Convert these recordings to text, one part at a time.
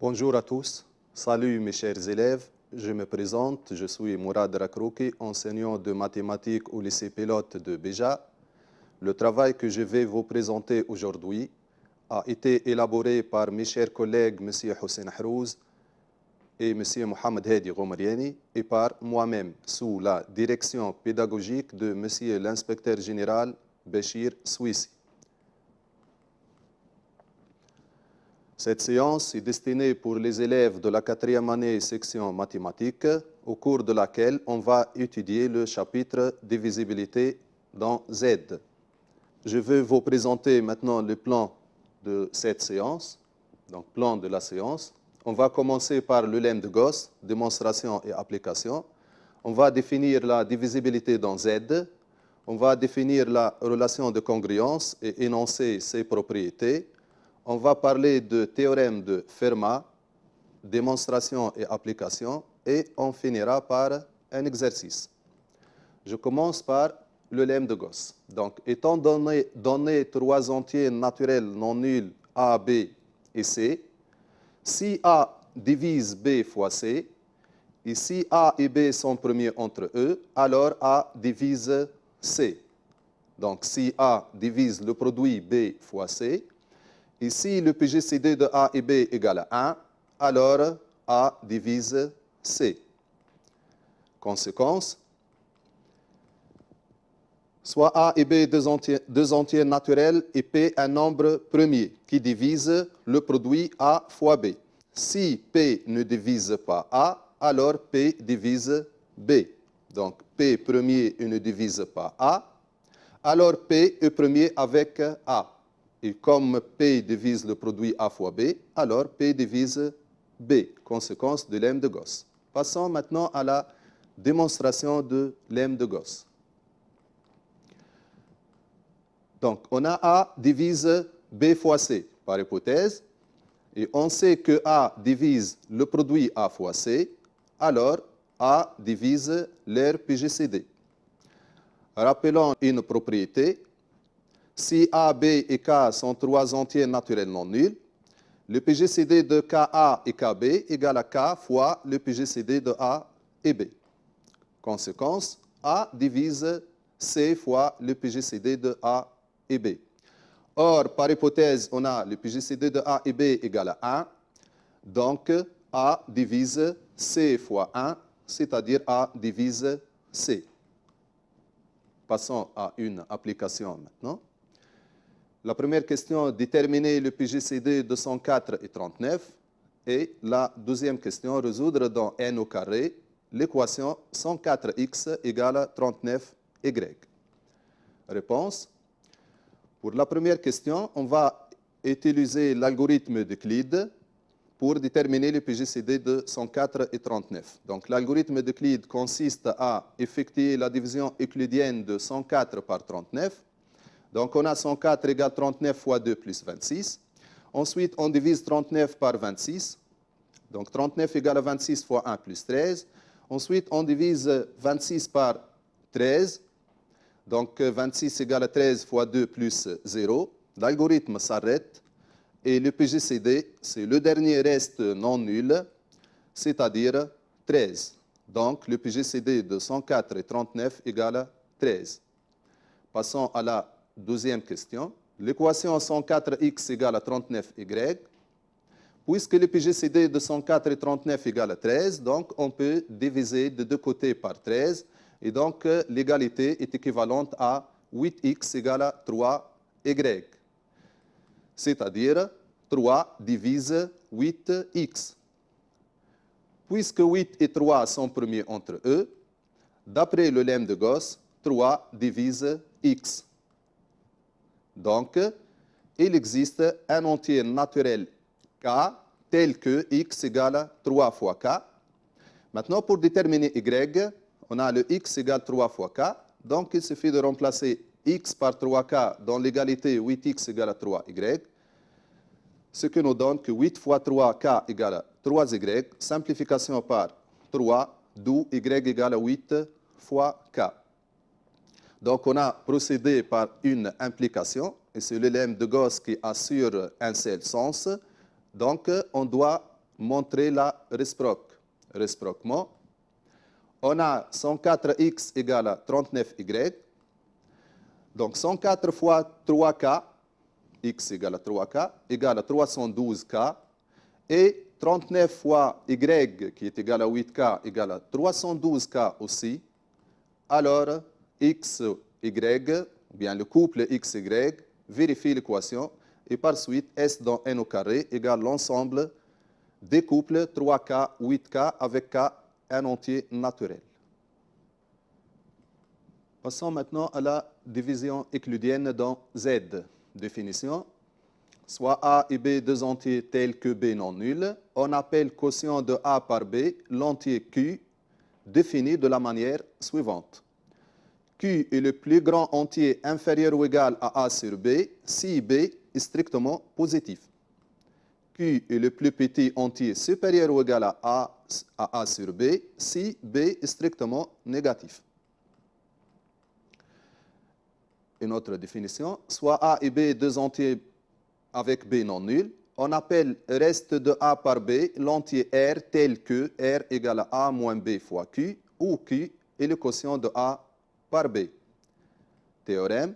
Bonjour à tous, salut mes chers élèves, je me présente, je suis Mourad Rakrouki, enseignant de mathématiques au lycée pilote de Béja. Le travail que je vais vous présenter aujourd'hui a été élaboré par mes chers collègues M. Hossein Hrouz et M. Mohamed Hedi Ghomriani et par moi-même sous la direction pédagogique de M. l'inspecteur général Béchir Souissi. Cette séance est destinée pour les élèves de la 4e année section mathématiques, au cours de laquelle on va étudier le chapitre divisibilité dans Z. Je vais vous présenter maintenant le plan de cette séance, donc plan de la séance. On va commencer par le lemme de Gauss, démonstration et application. On va définir la divisibilité dans Z. On va définir la relation de congruence et énoncer ses propriétés. On va parler de théorème de Fermat, démonstration et application, et on finira par un exercice. Je commence par le lemme de Gauss. Donc, étant donné trois entiers naturels non nuls A, B et C, si A divise B fois C, et si A et B sont premiers entre eux, alors A divise C. Donc, si A divise le produit B fois C, et si le PGCD de A et B égale à 1, alors A divise C. Conséquence, soit A et B deux entiers naturels et P un nombre premier qui divise le produit A fois B. Si P ne divise pas A, alors P divise B. Donc P premier ne divise pas A, alors P est premier avec A. Et comme P divise le produit A fois B, alors P divise B, conséquence de lemme de Gauss. Passons maintenant à la démonstration de lemme de Gauss. Donc, on a A divise B fois C, par hypothèse, et on sait que A divise le produit A fois C, alors A divise l'aire PGCD. Rappelons une propriété. Si A, B et K sont trois entiers naturels non nuls, le PGCD de KA et KB égale à K fois le PGCD de A et B. Conséquence, A divise C fois le PGCD de A et B. Or, par hypothèse, on a le PGCD de A et B égale à 1. Donc, A divise C fois 1, c'est-à-dire A divise C. Passons à une application maintenant. La première question, déterminer le PGCD de 104 et 39. Et la deuxième question, résoudre dans n au carré l'équation 104x égale 39y. Réponse. Pour la première question, on va utiliser l'algorithme d'Euclide pour déterminer le PGCD de 104 et 39. Donc l'algorithme d'Euclide consiste à effectuer la division euclidienne de 104 par 39. Donc, on a 104 égale 39 fois 2 plus 26. Ensuite, on divise 39 par 26. Donc, 39 égale 26 fois 1 plus 13. Ensuite, on divise 26 par 13. Donc, 26 égale 13 fois 2 plus 0. L'algorithme s'arrête. Et le PGCD, c'est le dernier reste non nul, c'est-à-dire 13. Donc, le PGCD de 104 et 39 égale 13. Passons à la deuxième question. L'équation 104x égale à 39y. Puisque le PGCD de 104 et 39 égale à 13, donc on peut diviser de deux côtés par 13. Et donc l'égalité est équivalente à 8x égale à 3y. C'est-à-dire 3 divise 8x. Puisque 8 et 3 sont premiers entre eux, d'après le lemme de Gauss, 3 divise x. Donc, il existe un entier naturel k tel que x égale 3 fois k. Maintenant, pour déterminer y, on a le x égale 3 fois k. Donc, il suffit de remplacer x par 3k dans l'égalité 8x égale à 3y. Ce qui nous donne que 8 fois 3k égale à 3y. Simplification par 3, d'où y égale à 8 fois k. Donc, on a procédé par une implication, et c'est le lemme de Gauss qui assure un seul sens. Donc, on doit montrer la réciproquement. On a 104x égale à 39y. Donc 104 fois 3k, x égale à 3k, égale à 312k. Et 39 fois y qui est égal à 8k égale à 312k aussi. Alors, x, y, ou bien le couple x, y, vérifie l'équation. Et par suite, S dans n au carré égale l'ensemble des couples 3k, 8k avec k, un entier naturel. Passons maintenant à la division euclidienne dans Z. Définition. Soit A et B deux entiers tels que B non nul, on appelle quotient de A par B l'entier Q défini de la manière suivante. Q est le plus grand entier inférieur ou égal à A sur B si B est strictement positif. Q est le plus petit entier supérieur ou égal à A sur B si B est strictement négatif. Une autre définition, soit A et B deux entiers avec B non nul, on appelle reste de A par B l'entier R tel que R égale à A moins B fois Q, où Q est le quotient de A par B. Théorème.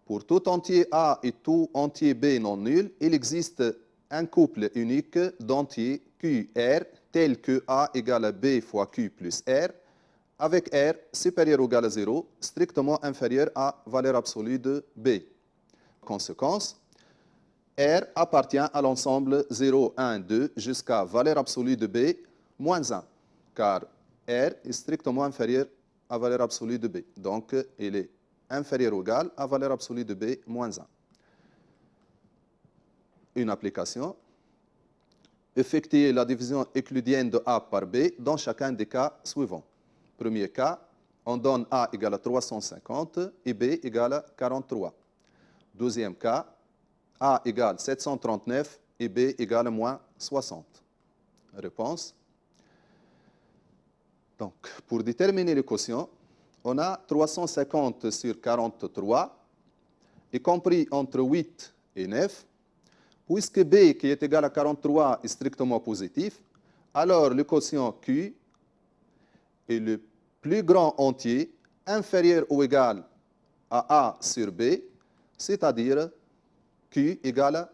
Pour tout entier A et tout entier B non nul, il existe un couple unique d'entiers QR tel que A égale à B fois Q plus R, avec R supérieur ou égal à 0, strictement inférieur à valeur absolue de B. Conséquence, R appartient à l'ensemble 0, 1, 2 jusqu'à valeur absolue de B moins 1, car R est strictement inférieur à valeur absolue de B. Donc, il est inférieur ou égal à valeur absolue de B moins 1. Une application. Effectuer la division euclidienne de A par B dans chacun des cas suivants. Premier cas, on donne A égale à 350 et B égale à 43. Deuxième cas, A égale 739 et B égale à moins 60. Réponse. Donc, pour déterminer le quotient, on a 350 sur 43, y compris entre 8 et 9. Puisque B, qui est égal à 43, est strictement positif, alors le quotient Q est le plus grand entier inférieur ou égal à A sur B, c'est-à-dire Q égale à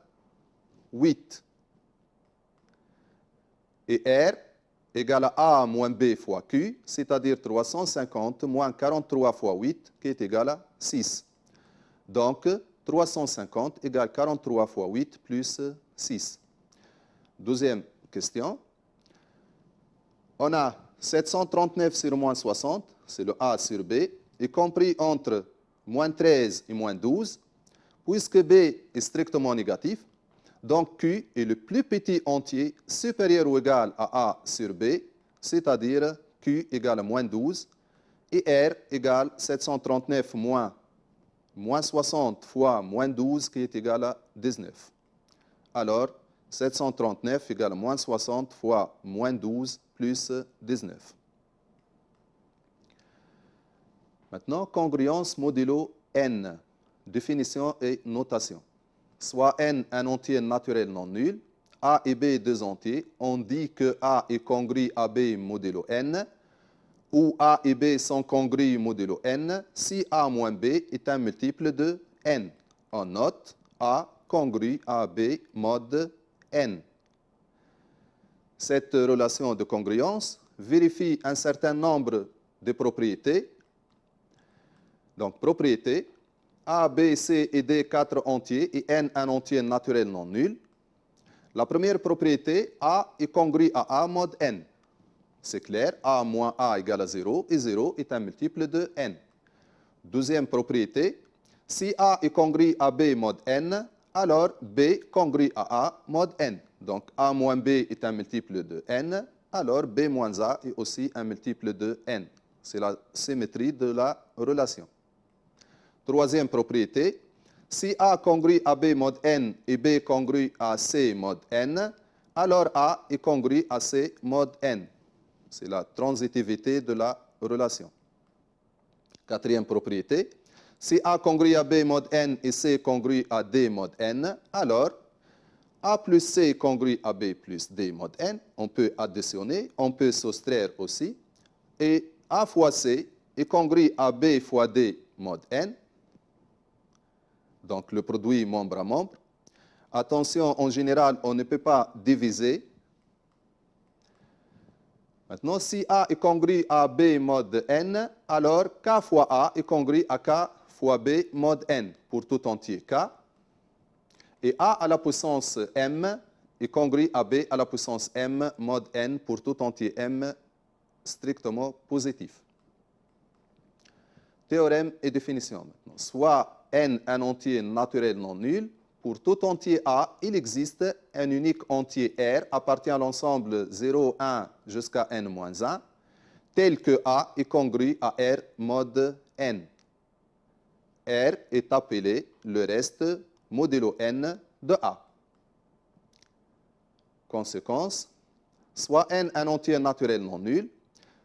8. Et R égale à A moins B fois Q, c'est-à-dire 350 moins 43 fois 8, qui est égal à 6. Donc, 350 égale 43 fois 8 plus 6. Deuxième question. On a 739 sur moins 60, c'est le A sur B, y compris entre moins 13 et moins 12. Puisque B est strictement négatif, donc Q est le plus petit entier supérieur ou égal à A sur B, c'est-à-dire Q égale à moins 12, et R égale 739 moins 60 fois moins 12, qui est égal à 19. Alors, 739 égale à moins 60 fois moins 12 plus 19. Maintenant, congruence modulo N. Définition et notation. Soit N un entier naturel non nul, A et B deux entiers, on dit que A est congru à B modulo N, où A et B sont congrus modulo N, si A moins B est un multiple de N. On note A congru à B mod N. Cette relation de congruence vérifie un certain nombre de propriétés. Donc, propriétés, A, B, C et D, 4 entiers, et N, un entier naturel non nul. La première propriété, A est congru à A mod N. C'est clair, A moins A égale à 0, et 0 est un multiple de N. Deuxième propriété, si A est congru à B mod N, alors B congru à A mod N. Donc A moins B est un multiple de N, alors B moins A est aussi un multiple de N. C'est la symétrie de la relation. Troisième propriété, si A congru à B mod N et B congru à C mod N, alors A est congru à C mod N. C'est la transitivité de la relation. Quatrième propriété, si A congru à B mod N et C congru à D mod N, alors A plus C congrue à B plus D mod N. On peut additionner, on peut soustraire aussi. Et A fois C est congrue à B fois D mod N. Donc le produit membre à membre. Attention, en général, on ne peut pas diviser. Maintenant, si A est congru à B mod N, alors K fois A est congru à K fois B mod N pour tout entier K. Et A à la puissance M est congru à B à la puissance M mod N pour tout entier M strictement positif. Théorème et définition maintenant. Soit N un entier naturel non nul. Pour tout entier A, il existe un unique entier R appartient à l'ensemble 0, 1 jusqu'à N-1, tel que A est congru à R mod N. R est appelé le reste modulo N de A. Conséquence, soit N un entier naturel non nul,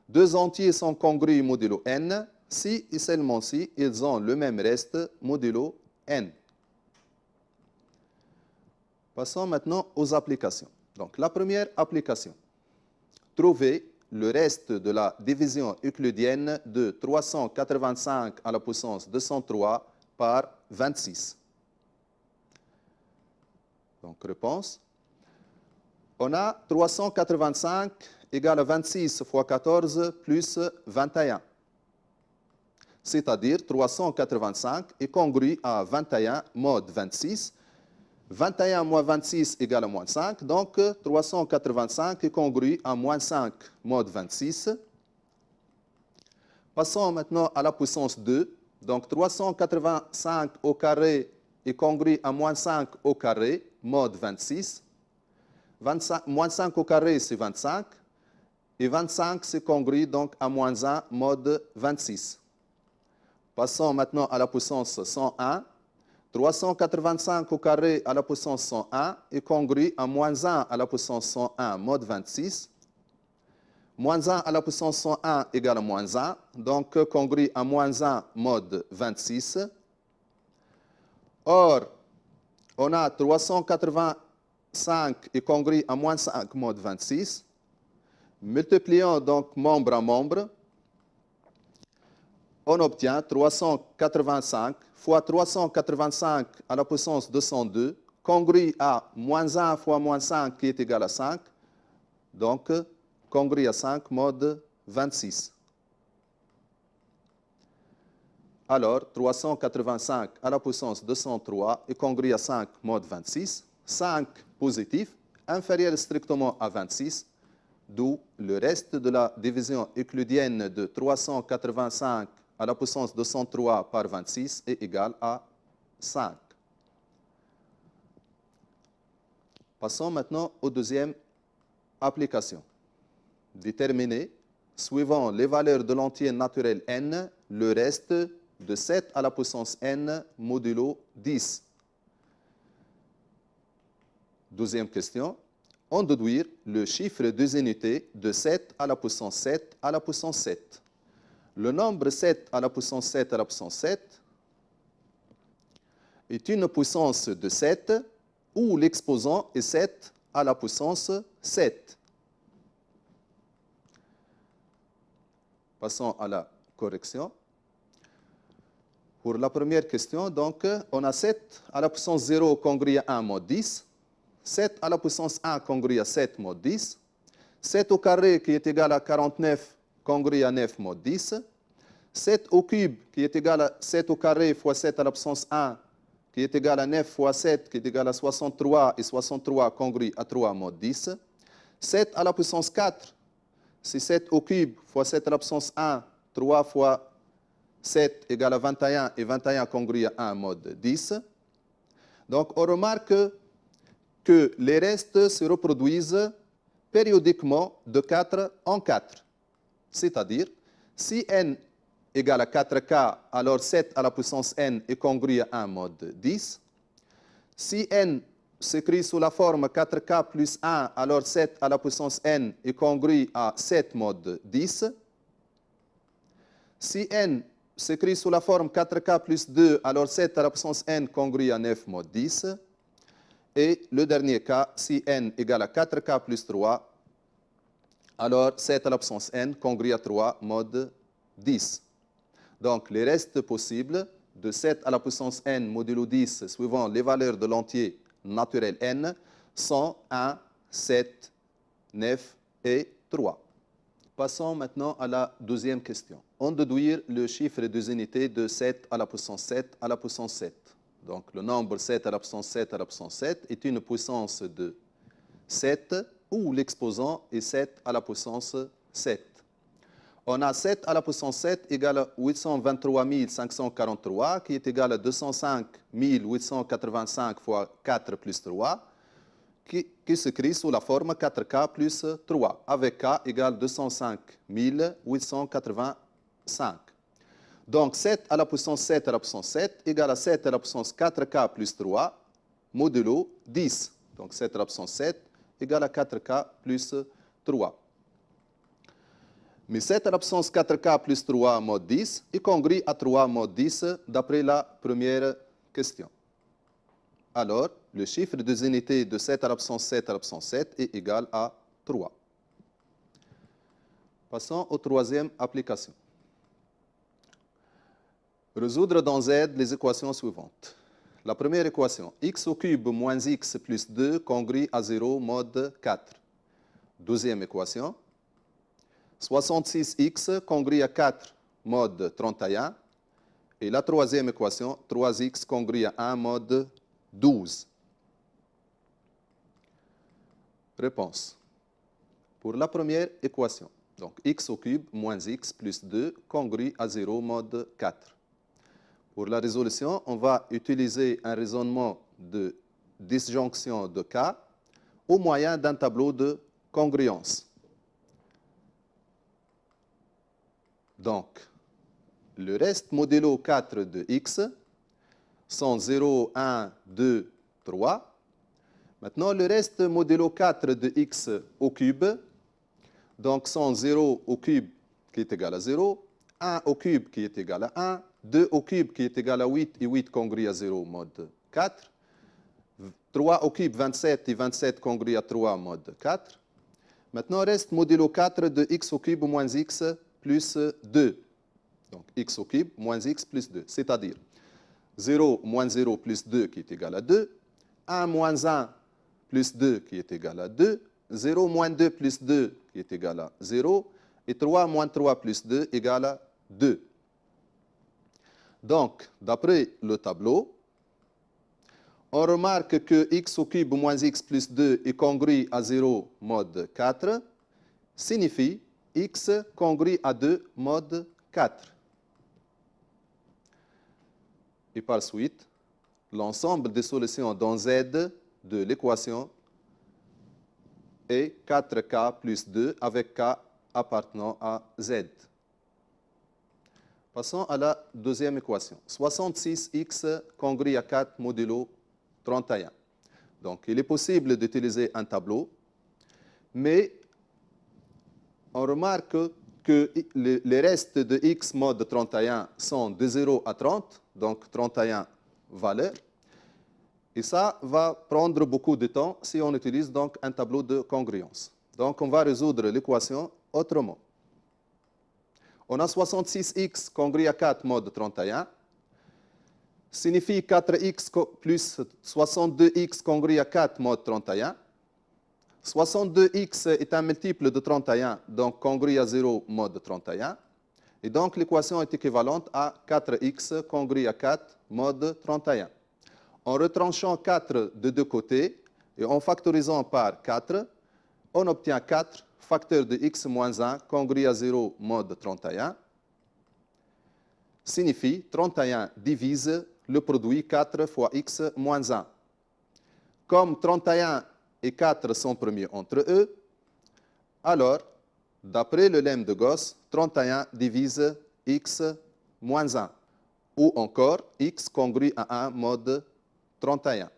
deux entiers sont congrus modulo N si et seulement si ils ont le même reste modulo N. Passons maintenant aux applications. Donc, la première application. Trouver le reste de la division euclidienne de 385 à la puissance 203 par 26. Donc, réponse. On a 385 égale à 26 fois 14 plus 21. C'est-à-dire 385 est congru à 21 mod 26. 21 moins 26 égale à moins 5. Donc, 385 est congru à moins 5 mod 26. Passons maintenant à la puissance 2. Donc, 385 au carré est congru à moins 5 au carré mod 26. Moins 5 au carré, c'est 25. Et 25, c'est congru donc à moins 1 mod 26. Passons maintenant à la puissance 101. 385 au carré à la puissance 101 est congru à moins 1 à la puissance 101 mod 26. Moins 1 à la puissance 101 égale à moins 1. Donc, congru à moins 1 mod 26. Or, on a 385 est congru à moins 5 mod 26. Multiplions donc membre à membre. On obtient 385 fois 385 à la puissance 202, congru à moins 1 fois moins 5 qui est égal à 5. Donc, congru à 5 mod 26. Alors, 385 à la puissance 203 est congru à 5 mod 26. 5 positif, inférieur strictement à 26, d'où le reste de la division euclidienne de 385 à la puissance 203 par 26 est égal à 5. Passons maintenant aux deuxième application. Déterminer, suivant les valeurs de l'entier naturel n, le reste de 7 à la puissance n modulo 10. Deuxième question. En déduire le chiffre des unités de 7 à la puissance 7 à la puissance 7. Le nombre 7 à la puissance 7 à la puissance 7 est une puissance de 7 où l'exposant est 7 à la puissance 7. Passons à la correction. Pour la première question, donc, on a 7 à la puissance 0 congru à 1 mod 10. 7 à la puissance 1 congru à 7 mod 10. 7 au carré qui est égal à 49 congru à 9 mod 10. 7 au cube qui est égal à 7 au carré fois 7 à la puissance 1 qui est égal à 9 fois 7 qui est égal à 63 et 63 congru à 3 mod 10. 7 à la puissance 4, c'est 7 au cube fois 7 à la puissance 1, 3 fois 7 égale à 21 et 21 congru à 1 mod 10. Donc on remarque que les restes se reproduisent périodiquement de 4 en 4. C'est-à-dire, si n égale à 4k, alors 7 à la puissance n est congru à 1 mod 10. Si n s'écrit sous la forme 4k plus 1, alors 7 à la puissance n est congru à 7 mod 10. Si n s'écrit sous la forme 4k plus 2, alors 7 à la puissance n congru à 9 mod 10. Et le dernier cas, si n égale à 4k plus 3, alors 7 à la puissance n congrue à 3 mode 10. Donc, les restes possibles de 7 à la puissance n modulo 10 suivant les valeurs de l'entier naturel n sont 1, 7, 9 et 3. Passons maintenant à la deuxième question. On déduire le chiffre des unités de 7 à la puissance 7 à la puissance 7. Donc, le nombre 7 à la puissance 7 à la puissance 7 est une puissance de 7 où l'exposant est 7 à la puissance 7. On a 7 à la puissance 7 égale à 823 543 qui est égal à 205 885 fois 4 plus 3 qui s'écrit sous la forme 4k plus 3 avec k égale 205 885. Donc 7 à la puissance 7 à la puissance 7 égale à 7 à la puissance 4k plus 3 modulo 10. Donc 7 à la puissance 7 égale à 4k plus 3. Mais 7 à la puissance 4k plus 3 mode 10 est congrue à 3 mode 10 d'après la première question. Alors, le chiffre des unités de 7 à la puissance 7 à la puissance 7 est égal à 3. Passons aux troisième application. Résoudre dans Z les équations suivantes. La première équation, x au cube moins x plus 2 congrue à 0 mode 4. Deuxième équation, 66x congrue à 4 mode 31. Et la troisième équation, 3x congrue à 1 mode 12. Réponse. Pour la première équation, donc x au cube moins x plus 2 congrue à 0 mode 4. Pour la résolution, on va utiliser un raisonnement de disjonction de k au moyen d'un tableau de congruence. Donc, le reste modulo 4 de x sont 0, 1, 2, 3. Maintenant, le reste modulo 4 de x au cube, donc sont 0 au cube qui est égal à 0, 1 au cube qui est égal à 1, 2 au cube qui est égal à 8 et 8 congrue à 0 mode 4, 3 au cube 27 et 27 congrue à 3 mode 4. Maintenant, reste modulo 4 de x au cube moins x plus 2. Donc, x au cube moins x plus 2, c'est-à-dire 0 moins 0 plus 2 qui est égal à 2, 1 moins 1 plus 2 qui est égal à 2, 0 moins 2 plus 2 qui est égal à 0, et 3 moins 3 plus 2 égale à 2. Donc, d'après le tableau, on remarque que x au cube moins x plus 2 est congru à 0 mode 4, signifie x congru à 2 mode 4. Et par suite, l'ensemble des solutions dans Z de l'équation est 4k plus 2 avec k appartenant à Z. Passons à la deuxième équation. 66x congru à 4 modulo 31. Donc, il est possible d'utiliser un tableau, mais on remarque que les restes de x mode 31 sont de 0 à 30, donc 31 valeurs. Et ça va prendre beaucoup de temps si on utilise donc un tableau de congruence. Donc, on va résoudre l'équation autrement. On a 66x congru à 4 mode 31, signifie 4x plus 62x congru à 4 mode 31. 62x est un multiple de 31, donc congru à 0 mode 31. Et donc l'équation est équivalente à 4x congru à 4 mode 31. En retranchant 4 de deux côtés et en factorisant par 4, on obtient 4 facteur de x moins 1 congru à 0 mode 31. Signifie 31 divise le produit 4 fois x moins 1. Comme 31 et 4 sont premiers entre eux, alors, d'après le lemme de Gauss, 31 divise x moins 1. Ou encore, x congru à 1 mode 31.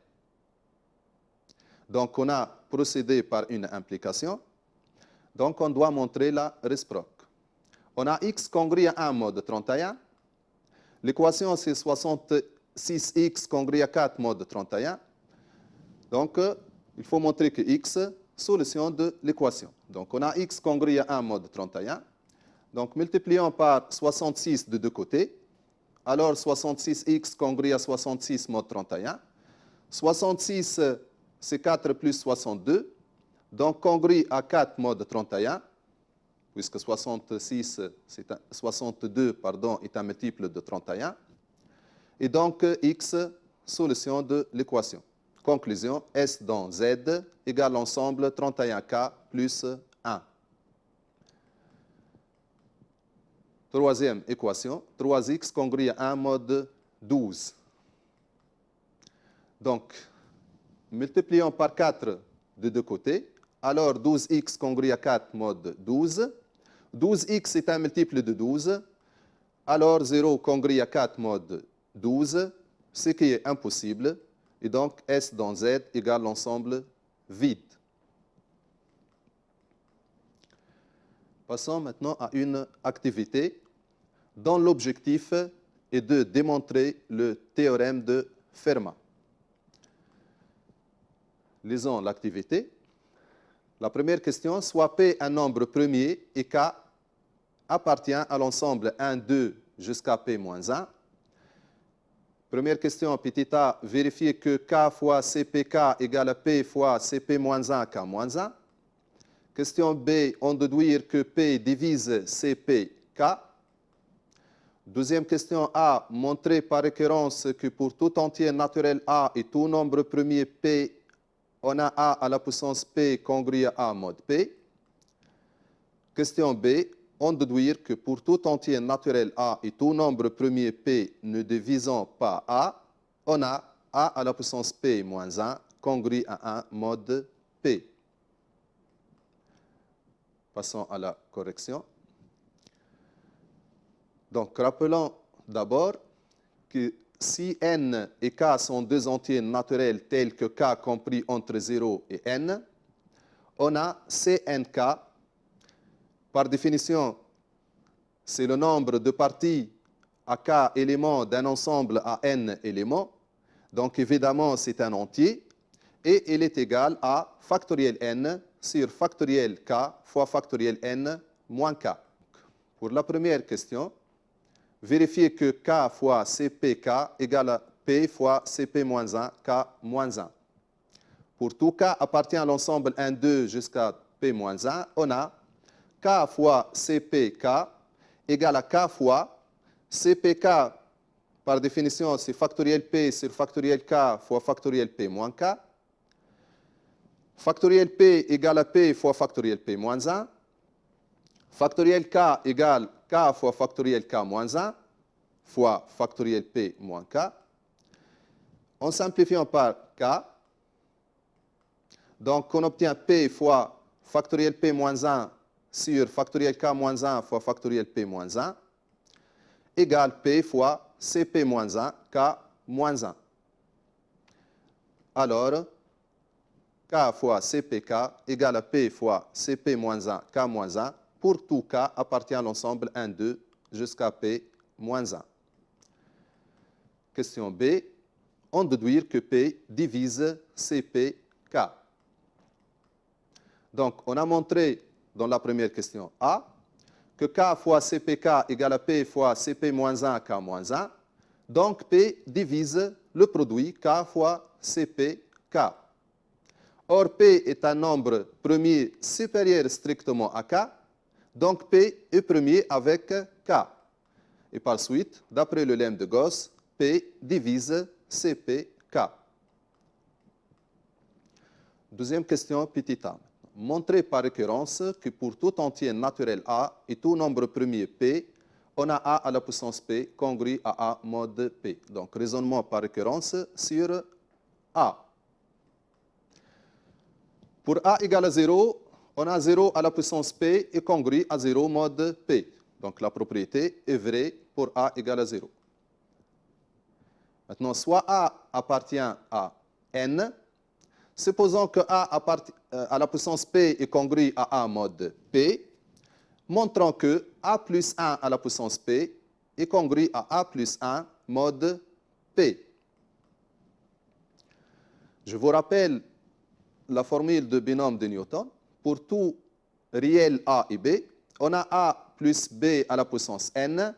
Donc, on a procédé par une implication. Donc, on doit montrer la réciproque. On a x congru à 1 mode 31. L'équation, c'est 66x congru à 4 mode 31. Donc, il faut montrer que x, solution de l'équation. Donc, on a x congrue à 1 mode 31. Donc, multiplions par 66 de deux côtés. Alors, 66x congrue à 66 mode 31. 66, c'est 4 plus 62. Donc, congrue à 4 mode 31, puisque 62 est un multiple de 31. Et donc, x, solution de l'équation. Conclusion, S dans Z égale l'ensemble 31K plus 1. Troisième équation, 3x congrue à 1 mode 12. Donc, multiplions par 4 de deux côtés. Alors, 12x congrue à 4 mode 12. 12x est un multiple de 12. Alors, 0 congrue à 4 mode 12, ce qui est impossible. Et donc, S dans Z égale l'ensemble vide. Passons maintenant à une activité dont l'objectif est de démontrer le théorème de Fermat. Lisons l'activité. La première question, soit P un nombre premier et K appartient à l'ensemble 1, 2 jusqu'à P moins 1. Première question, petit a, vérifier que K fois CPK égale à P fois CP moins 1, K moins 1. Question B, on déduire que P divise CPK. Deuxième question A, montrer par récurrence que pour tout entier naturel A et tout nombre premier P, on a A à la puissance P congrue à A mode P. Question B, on déduire que pour tout entier naturel A et tout nombre premier P ne divisant pas A, on a A à la puissance P moins 1 congrue à 1 mode P. Passons à la correction. Donc, rappelons d'abord que si n et k sont deux entiers naturels tels que k compris entre 0 et n, on a Cnk. Par définition, c'est le nombre de parties à k éléments d'un ensemble à n éléments. Donc, évidemment, c'est un entier. Et il est égal à factoriel n sur factoriel k fois factoriel n moins k. Pour la première question, vérifier que k fois cpk égale à p fois cp moins 1, k moins 1. Pour tout k appartient à l'ensemble 1, 2 jusqu'à p moins 1, on a k fois cpk égale à k fois cpk, par définition, c'est factoriel p sur factoriel k fois factoriel p moins k. Factoriel p égale à p fois factoriel p moins 1. Factoriel k égale k fois factoriel k moins 1 fois factoriel p moins k. En simplifiant par k, donc on obtient p fois factoriel p moins 1 sur factoriel k moins 1 fois factoriel p moins 1 égale p fois cp moins 1 k moins 1. Alors, k fois cpk égale à p fois cp moins 1 k moins 1 pour tout k appartient à l'ensemble 1, 2 jusqu'à p moins 1. Question B, on déduire que p divise cpk. Donc, on a montré dans la première question A que k fois cpk égale à p fois cp moins 1 k moins 1. Donc, p divise le produit k fois cpk. Or, P est un nombre premier supérieur strictement à K, donc P est premier avec K. Et par suite, d'après le lemme de Gauss, P divise CPK. Deuxième question, petit a. Montrer par récurrence que pour tout entier naturel A et tout nombre premier P, on a A à la puissance P congrue à A mode P. Donc, raisonnement par récurrence sur A. Pour A égale à 0, on a 0 à la puissance P et congrue à 0 mode P. Donc la propriété est vraie pour A égale à 0. Maintenant, soit A appartient à N, supposons que A à la puissance P est congrue à A mode P, montrant que A plus 1 à la puissance P est congrue à A plus 1 mode P. Je vous rappelle la formule de binôme de Newton. Pour tout réel A et B, on a A plus B à la puissance n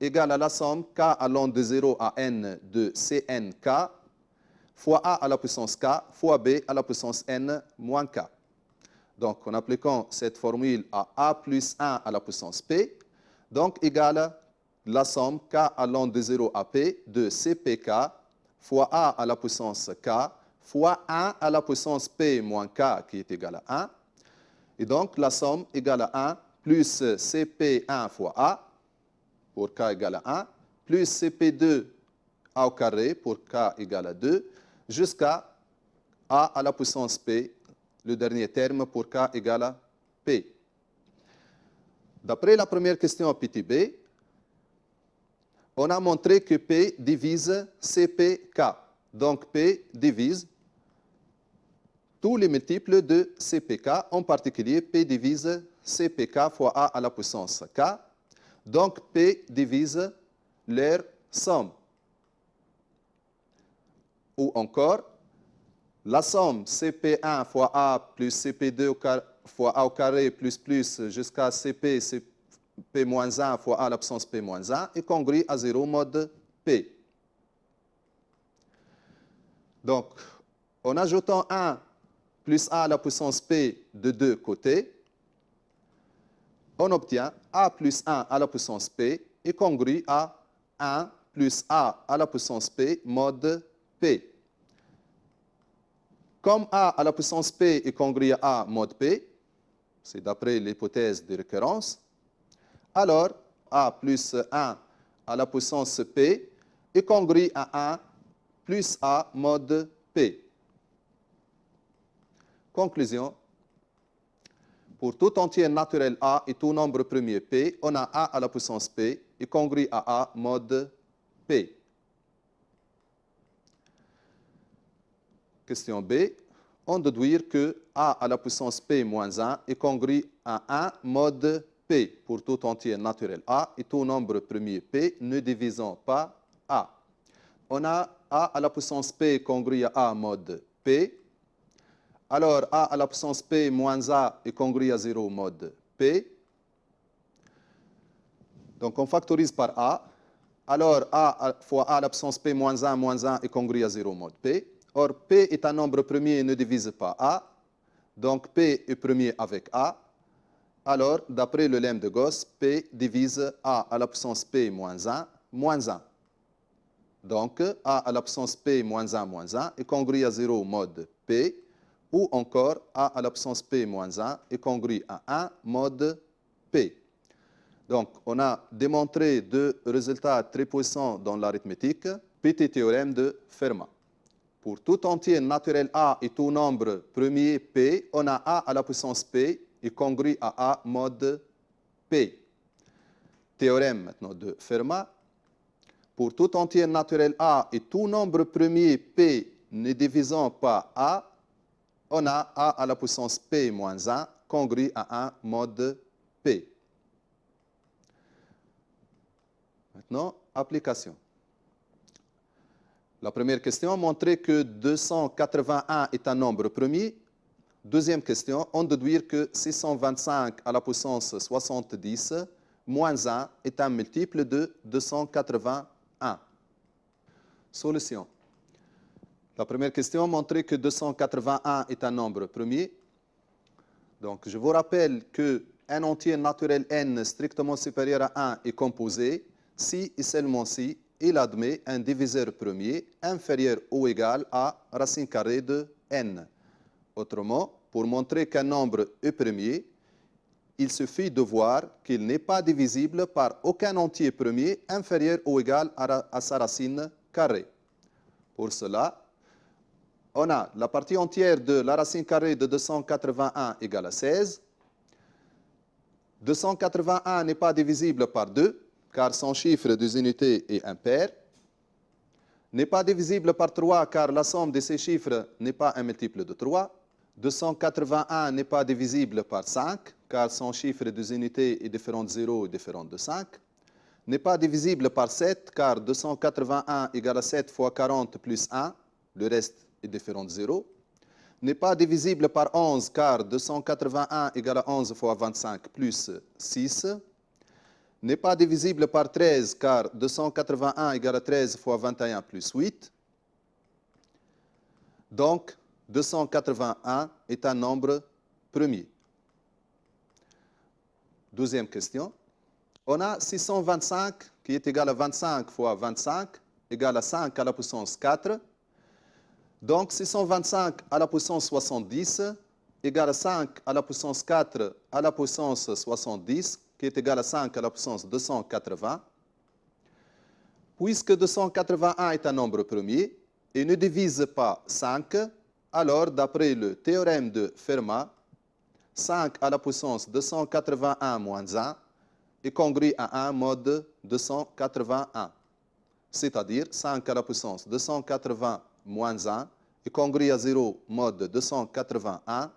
égale à la somme k allant de 0 à n de Cnk fois A à la puissance k fois B à la puissance n moins k. Donc, en appliquant cette formule à A plus 1 à la puissance P, donc égale la somme k allant de 0 à P de Cpk fois A à la puissance k fois 1 à la puissance P moins k qui est égal à 1. Et donc, la somme égale à 1 plus Cp1 fois A pour k égale à 1, plus Cp2 A au carré pour k égale à 2, jusqu'à A à la puissance P, le dernier terme pour k égale à P. D'après la première question petit b, on a montré que P divise Cpk. Donc P divise tous les multiples de Cpk, en particulier P divise Cpk fois A à la puissance k. Donc P divise leur somme. Ou encore, la somme Cp1 fois A plus Cp2 fois A au carré plus jusqu'à Cp, P-1 fois A à la puissance P-1 est congrue à 0 mode P. Donc, en ajoutant 1 plus A à la puissance P de deux côtés, on obtient A plus 1 à la puissance P est congru à 1 plus A à la puissance P mode P. Comme A à la puissance P est congru à A mode P, c'est d'après l'hypothèse de récurrence, alors A plus 1 à la puissance P est congru à 1 plus A mode P. Conclusion. Pour tout entier naturel A et tout nombre premier P, on a A à la puissance P est congru à A mode P. Question B. On déduire que A à la puissance P moins 1 est congru à 1 mode P pour tout entier naturel A et tout nombre premier P ne divisant pas A. On a A à la puissance P congru à A mode P. Alors, A à la puissance P moins A est congru à 0 mode P. Donc, on factorise par A. Alors, A fois A à la puissance P moins 1 est congru à 0 mode P. Or, P est un nombre premier et ne divise pas A. Donc, P est premier avec A. Alors, d'après le lemme de Gauss, P divise A à la puissance P moins 1. Donc, A à la puissance P moins 1 est congru à 0 mode P. Ou encore, A à la puissance P moins 1 est congru à 1 mode P. Donc, on a démontré deux résultats très puissants dans l'arithmétique. Petit théorème de Fermat. Pour tout entier naturel A et tout nombre premier P, on a A à la puissance P est congru à A mode P. Théorème maintenant de Fermat. Pour tout entier naturel A et tout nombre premier P ne divisant pas A, on a A à la puissance P moins 1 congru à 1 mode P. Maintenant, application. La première question montrait que 281 est un nombre premier. Deuxième question, on déduire que 625 à la puissance 70 moins 1 est un multiple de 281. Solution. La première question montrait que 281 est un nombre premier. Donc, je vous rappelle qu'un entier naturel n strictement supérieur à 1 est composé si et seulement si il admet un diviseur premier inférieur ou égal à racine carrée de n. Autrement, pour montrer qu'un nombre est premier, il suffit de voir qu'il n'est pas divisible par aucun entier premier inférieur ou égal à sa racine carrée. Pour cela, on a la partie entière de la racine carrée de 281 égale à 16. 281 n'est pas divisible par 2, car son chiffre des unités est impair. N'est pas divisible par 3, car la somme de ces chiffres n'est pas un multiple de 3. 281 n'est pas divisible par 5, car son chiffre des unités est différent de 0 et différent de 5. N'est pas divisible par 7, car 281 égale à 7 fois 40 plus 1. Le reste est différent de 0. N'est pas divisible par 11 car 281 égale à 11 fois 25 plus 6. N'est pas divisible par 13 car 281 égale à 13 fois 21 plus 8. Donc, 281 est un nombre premier. Deuxième question. On a 625 qui est égal à 25 fois 25 égale à 5 à la puissance 4. Donc, 625 à la puissance 70 égale à 5 à la puissance 4 à la puissance 70, qui est égal à 5 à la puissance 280. Puisque 281 est un nombre premier et ne divise pas 5, alors, d'après le théorème de Fermat, 5 à la puissance 281 moins 1 est congru à 1 mode 281. C'est-à-dire 5 à la puissance 280 moins 1 est congru à 0 mode 281.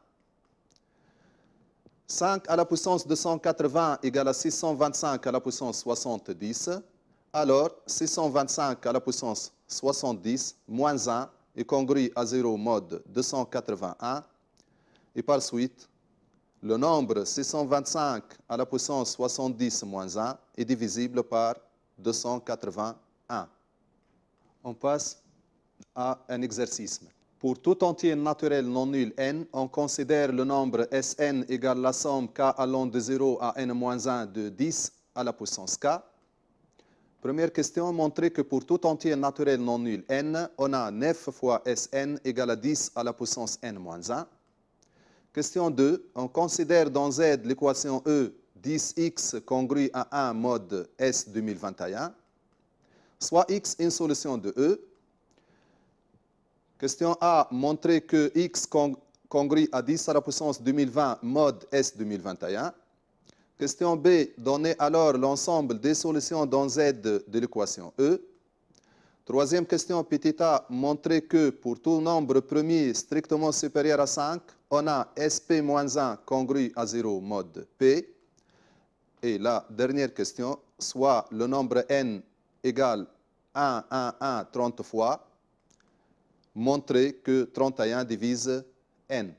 5 à la puissance 280 égale à 625 à la puissance 70. Alors, 625 à la puissance 70 moins 1 est congru à 0 mode 281. Et par suite, le nombre 625 à la puissance 70 moins 1 est divisible par 281. On passe à un exercice. Pour tout entier naturel non nul n, on considère le nombre Sn égale la somme k allant de 0 à n-1 de 10 à la puissance k. Première question, montrer que pour tout entier naturel non nul n, on a 9 fois Sn égale à 10 à la puissance n-1. Question 2, on considère dans Z l'équation E 10x congrue à 1 mode S 2021, soit x une solution de E. Question A, montrer que x congrue à 10 à la puissance 2020 mode S 2021. Question B, donner alors l'ensemble des solutions dans Z de l'équation E. Troisième question, petit a, montrer que pour tout nombre premier strictement supérieur à 5, on a SP-1 congru à 0 mode P. Et la dernière question, soit le nombre n égale 1, 1, 1, 30 fois, montrer que 31 divise n.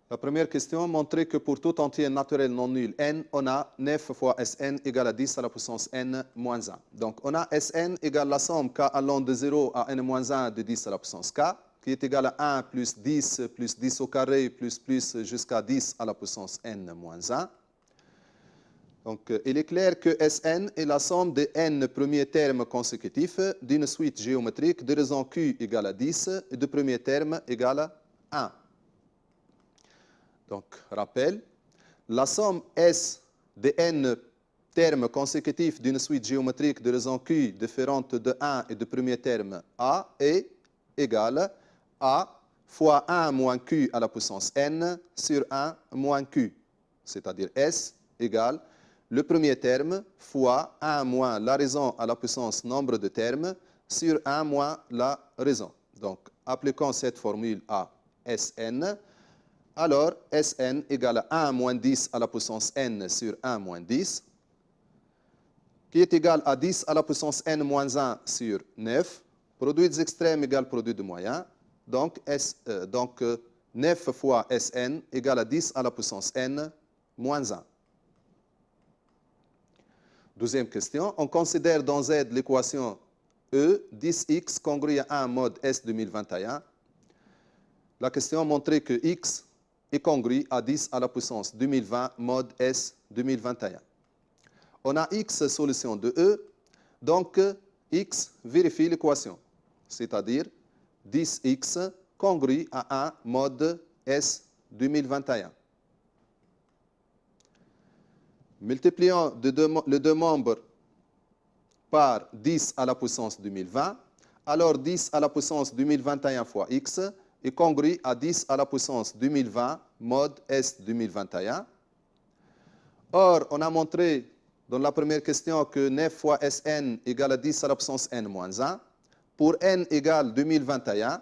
La première question, montrer que pour tout entier naturel non nul n, on a 9 fois Sn égale à 10 à la puissance n moins 1. Donc, on a Sn égale la somme k allant de 0 à n moins 1 de 10 à la puissance k, qui est égal à 1 plus 10 au carré plus jusqu'à 10 à la puissance n moins 1. Donc, il est clair que Sn est la somme de n premiers termes consécutifs d'une suite géométrique de raison q égale à 10 et de premiers termes égale à 1. Donc, rappel, la somme S de n termes consécutifs d'une suite géométrique de raison Q différente de 1 et de premier terme A est égale à fois 1 moins Q à la puissance n sur 1 moins Q. C'est-à-dire S égale le premier terme fois 1 moins la raison à la puissance nombre de termes sur 1 moins la raison. Donc, appliquons cette formule à Sn. Alors, Sn égale à 1 moins 10 à la puissance n sur 1 moins 10, qui est égal à 10 à la puissance n moins 1 sur 9. Produit des extrêmes égale produit de moyens. Donc, 9 fois Sn égale à 10 à la puissance n moins 1. Deuxième question. On considère dans Z l'équation E 10x congrue à 1 mode S 2021. La question montrait que x est congru à 10 à la puissance 2020 mode S 2021. On a x solution de E, donc x vérifie l'équation, c'est-à-dire 10x congru à 1 mode S 2021. Multipliant les deux membres par 10 à la puissance 2020, alors 10 à la puissance 2021 fois x est congru à 10 à la puissance 2020 mode S 2021. Or, on a montré dans la première question que 9 fois Sn égale à 10 à la puissance n moins 1. Pour n égale 2021,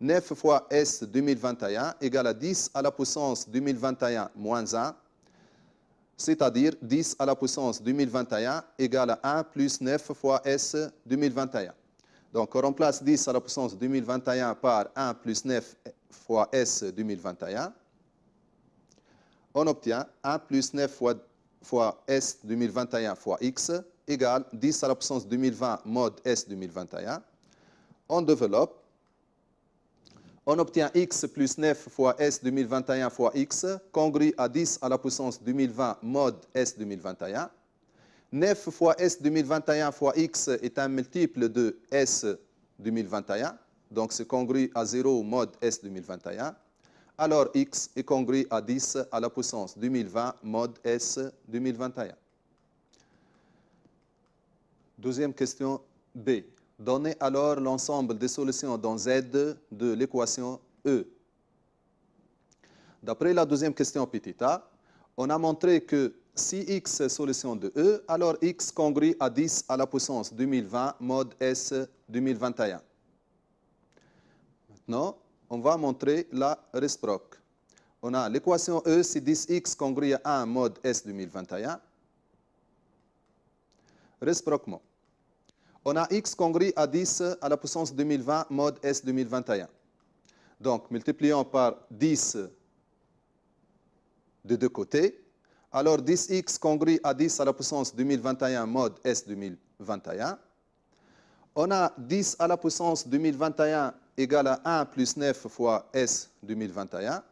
9 fois S 2021 égale à 10 à la puissance 2021 moins 1, c'est-à-dire 10 à la puissance 2021 égale à 1 plus 9 fois S 2021. Donc, on remplace 10 à la puissance 2021 par 1 plus 9 fois S 2021. On obtient 1 plus 9 fois S 2021 fois X égale 10 à la puissance 2020 mod S 2021. On développe. On obtient X plus 9 fois S 2021 fois X, congrue à 10 à la puissance 2020 mod S 2021. 9 fois S 2021 fois X est un multiple de S 2021, donc c'est congru à 0 mod S 2021. Alors X est congru à 10 à la puissance 2020 mod S 2021. Deuxième question B. Donnez alors l'ensemble des solutions dans Z de l'équation E. D'après la deuxième question petit a, on a montré que si X est solution de E, alors X congrue à 10 à la puissance 2020 mod S 2021. Maintenant, on va montrer la réciproque. On a l'équation E, c'est 10X congrue à 1 mod S 2021. Réciproquement. On a X congrue à 10 à la puissance 2020 mod S 2021. Donc, multiplions par 10 de deux côtés. Alors, 10X congrue à 10 à la puissance 2021 mod S 2021. On a 10 à la puissance 2021 égale à 1 plus 9 fois S 2021.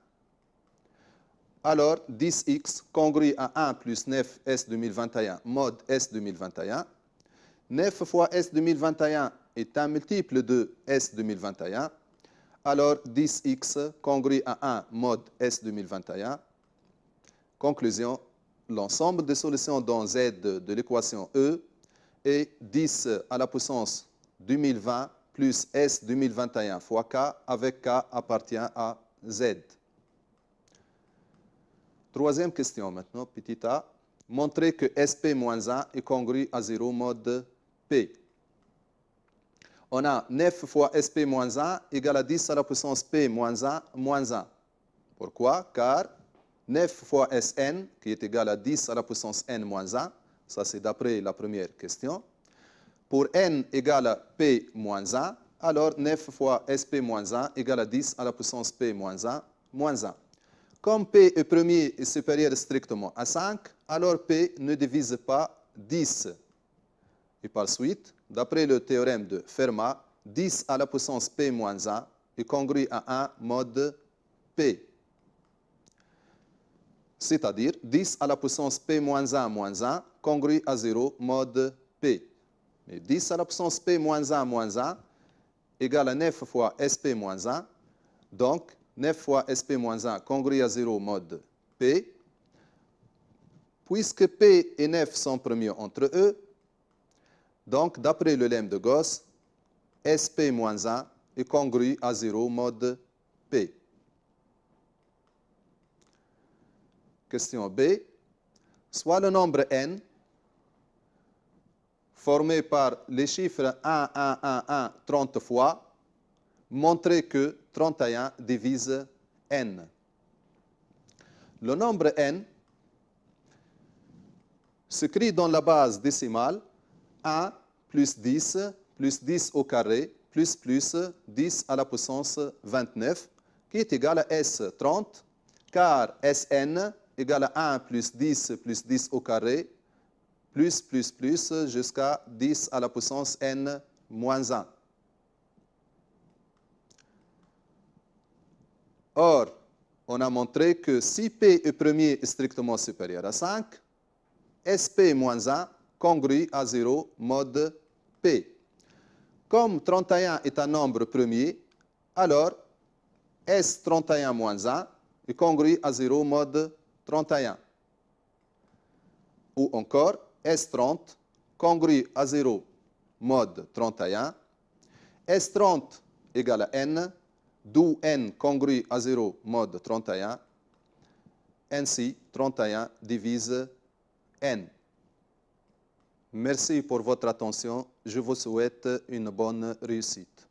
Alors, 10X congrue à 1 plus 9 S 2021 mod S 2021. 9 fois S 2021 est un multiple de S 2021. Alors, 10X congrue à 1 mod S 2021. Conclusion, l'ensemble des solutions dans Z de l'équation E est 10 à la puissance 2020 plus S 2021 fois K, avec K appartient à Z. Troisième question maintenant, petit a. Montrez que SP-1 est congru à 0 mod P. On a 9 fois SP-1 égale à 10 à la puissance P-1 moins 1. Pourquoi? Car 9 fois Sn, qui est égal à 10 à la puissance n moins 1, ça c'est d'après la première question. Pour n égale à p moins 1, alors 9 fois sp moins 1 égale à 10 à la puissance p moins 1 moins 1. Comme p est premier et supérieur strictement à 5, alors p ne divise pas 10. Et par suite, d'après le théorème de Fermat, 10 à la puissance p moins 1 est congru à 1 mod p. C'est-à-dire 10 à la puissance p moins 1 moins 1 congru à 0 mod p. Et 10 à la puissance p moins 1 moins 1 égale à 9 fois sp moins 1. Donc, 9 fois sp moins 1 congru à 0 mod p. Puisque p et 9 sont premiers entre eux, donc, d'après le lemme de Gauss, sp moins 1 est congru à 0 mod p. Question B. Soit le nombre n, formé par les chiffres 1, 1, 1, 1, 30 fois, montrer que 31 divise n. Le nombre n s'écrit dans la base décimale 1 plus 10 au carré, plus 10 à la puissance 29, qui est égal à S30, car Sn égale à 1 plus 10 au carré, plus jusqu'à 10 à la puissance n moins 1. Or, on a montré que si P est premier est strictement supérieur à 5, SP moins 1 congrue à 0 mod P. Comme 31 est un nombre premier, alors S31 moins 1 est congru à 0 mod 31. Ou encore, S30 congru à 0 mod 31. S30 égale à n, d'où n congru à 0 mod 31. Ainsi, 31 divise n. Merci pour votre attention. Je vous souhaite une bonne réussite.